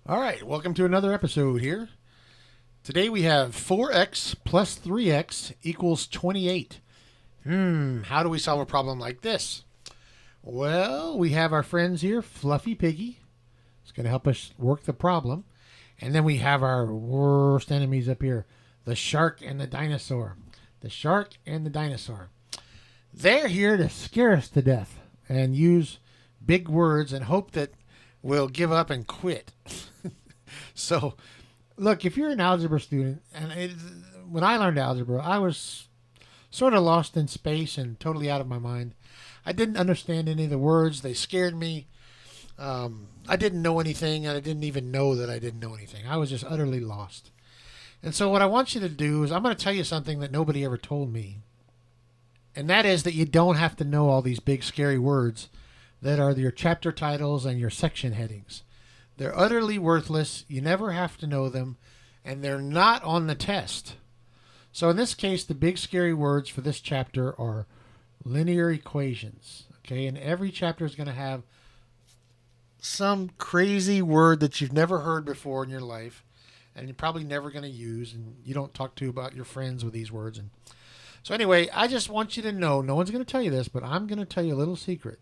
All right, welcome to another episode here. Today we have 4x plus 3x equals 28. How do we solve a problem like this? Well, we have our friends here, Fluffy Piggy. It's going to help us work the problem. And then we have our worst enemies up here, the shark and the dinosaur. The shark and the dinosaur. They're here to scare us to death and use big words and hope that we'll give up and quit. So, look, if you're an algebra student, when I learned algebra, I was sort of lost in space and totally out of my mind. I didn't understand any of the words. They scared me. I didn't know anything, and I didn't even know that I didn't know anything. I was just utterly lost. And so what I want you to do is I'm going to tell you something that nobody ever told me. And that is that you don't have to know all these big, scary words that are your chapter titles and your section headings. They're utterly worthless. You never have to know them, and they're not on the test. So in this case, the big scary words for this chapter are linear equations. Okay, and every chapter is going to have some crazy word that you've never heard before in your life, and you're probably never going to use, and you don't talk to about your friends with these words. And so anyway, I just want you to know, no one's going to tell you this, but I'm going to tell you a little secret.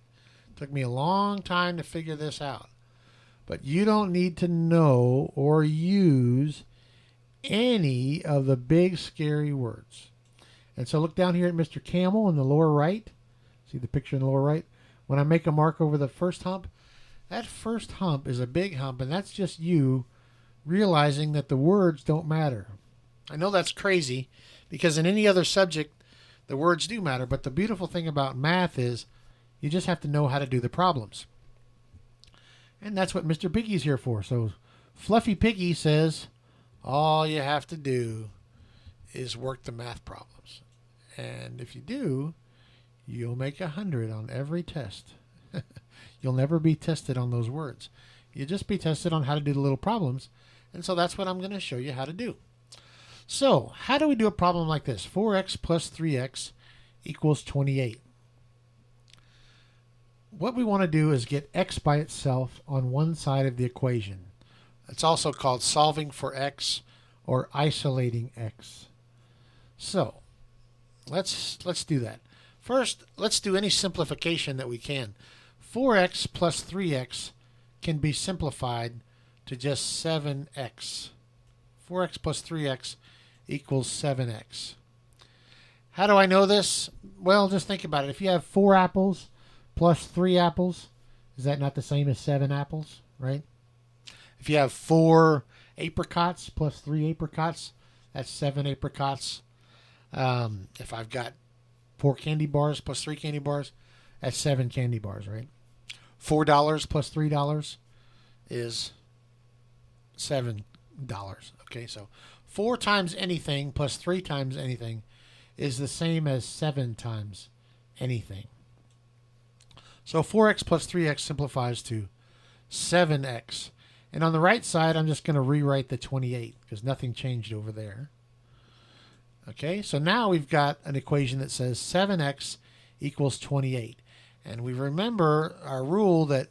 It took me a long time to figure this out. But you don't need to know or use any of the big scary words. And so look down here at Mr. Camel in the lower right. See the picture in the lower right? When I make a mark over the first hump, that first hump is a big hump, and that's just you realizing that the words don't matter. I know that's crazy because in any other subject, the words do matter. But the beautiful thing about math is you just have to know how to do the problems. And that's what Mr. Piggy's here for. So Fluffy Piggy says all you have to do is work the math problems. And if you do, you'll make 100 on every test. You'll never be tested on those words. You'll just be tested on how to do the little problems. And so that's what I'm going to show you how to do. So how do we do a problem like this? 4x plus 3x equals 28. What we want to do is get x by itself on one side of the equation. It's also called solving for x or isolating x. So let's do that. First, let's do any simplification that we can. 4x plus 3x can be simplified to just 7x. 4x plus 3x equals 7x. How do I know this? Well, just think about it. If you have 4 apples plus 3 apples, is that not the same as 7 apples, right? If you have 4 apricots plus 3 apricots, that's 7 apricots. If I've got 4 candy bars plus 3 candy bars, that's 7 candy bars, right? $4 plus $3 is $7. Okay, so 4 times anything plus 3 times anything is the same as 7 times anything. So 4x plus 3x simplifies to 7x. And on the right side, I'm just going to rewrite the 28 because nothing changed over there. Okay, so now we've got an equation that says 7x equals 28. And we remember our rule that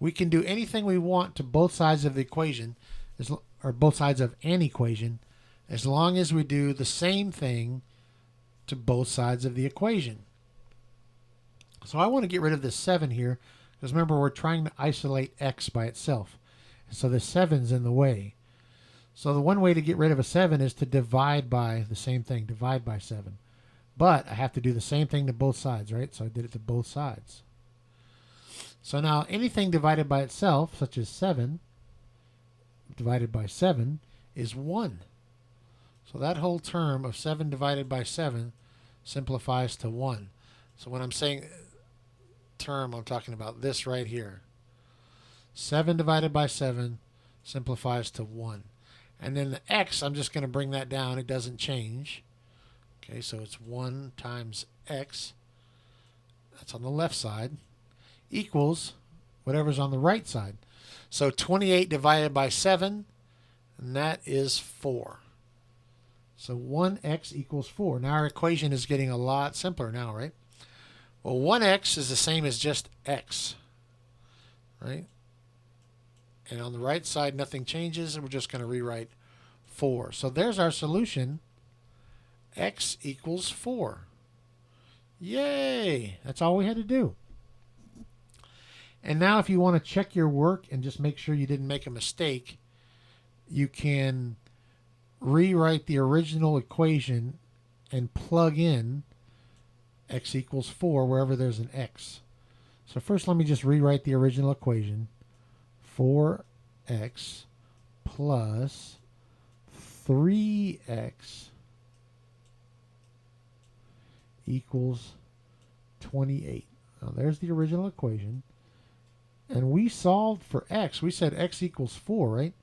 we can do anything we want to both sides of the equation, or both sides of an equation, as long as we do the same thing to both sides of the equation. So I want to get rid of this 7 here because remember we're trying to isolate x by itself. So the 7's in the way. So the one way to get rid of a 7 is to divide by the same thing, divide by 7. But I have to do the same thing to both sides, right? So I did it to both sides. So now anything divided by itself, such as 7, divided by 7, is 1. So that whole term of 7 divided by 7 simplifies to 1. So when I'm saying term, I'm talking about this right here. 7 divided by 7 simplifies to 1. And then the x, I'm just going to bring that down. It doesn't change. Okay, so it's 1 times x. That's on the left side. Equals whatever's on the right side. So 28 divided by 7, and that is 4. So 1x equals 4. Now our equation is getting a lot simpler now, right? Well, 1x is the same as just x, right? And on the right side, nothing changes, and we're just going to rewrite 4. So there's our solution. X equals 4. Yay! That's all we had to do. And now if you want to check your work and just make sure you didn't make a mistake, you can rewrite the original equation and plug in x equals 4 wherever there's an x. So first let me just rewrite the original equation. 4x plus 3x equals 28. Now there's the original equation. And we solved for x. We said x equals 4, right?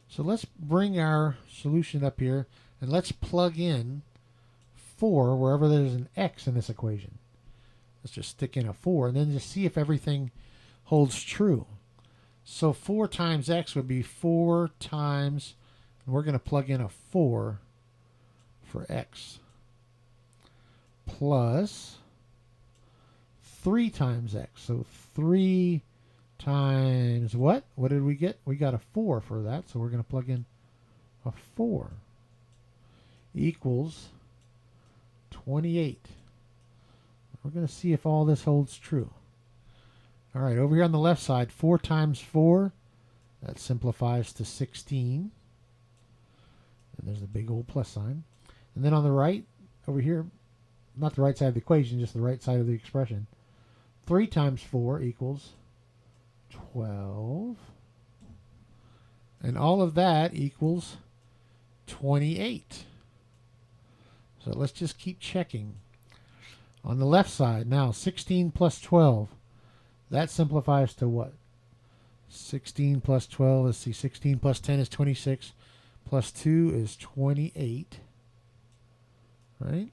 So let's bring our solution up here and let's plug in 4 wherever there's an x in this equation. Let's just stick in a 4 and then just see if everything holds true. So 4 times x would be 4 times, and we're going to plug in a 4 for x, plus 3 times x. So 3 times what? What did we get? We got a 4 for that, so we're going to plug in a 4 equals 28. We're going to see if all this holds true. All right, over here on the left side, 4 times 4, that simplifies to 16. And there's a big old plus sign. And then on the right, over here, not the right side of the equation, just the right side of the expression, 3 times 4 equals 12. And all of that equals 28. So let's just keep checking. On the left side, now 16 plus 12. That simplifies to what? 16 plus 12, let's see, 16 plus 10 is 26. Plus 2 is 28. Right?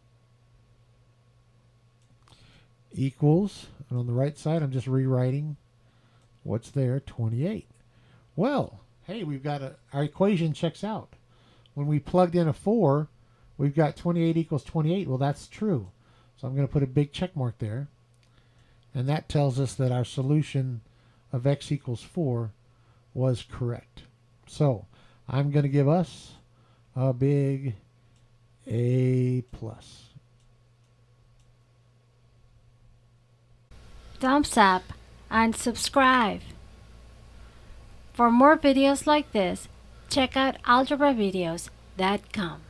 Equals, and on the right side, I'm just rewriting what's there, 28. Well, hey, we've got our equation checks out. When we plugged in a 4, we've got 28 equals 28. Well, that's true. So I'm going to put a big check mark there. And that tells us that our solution of x equals 4 was correct. So I'm going to give us a big A+. Thumbs up and subscribe. For more videos like this, check out algebravideos.com.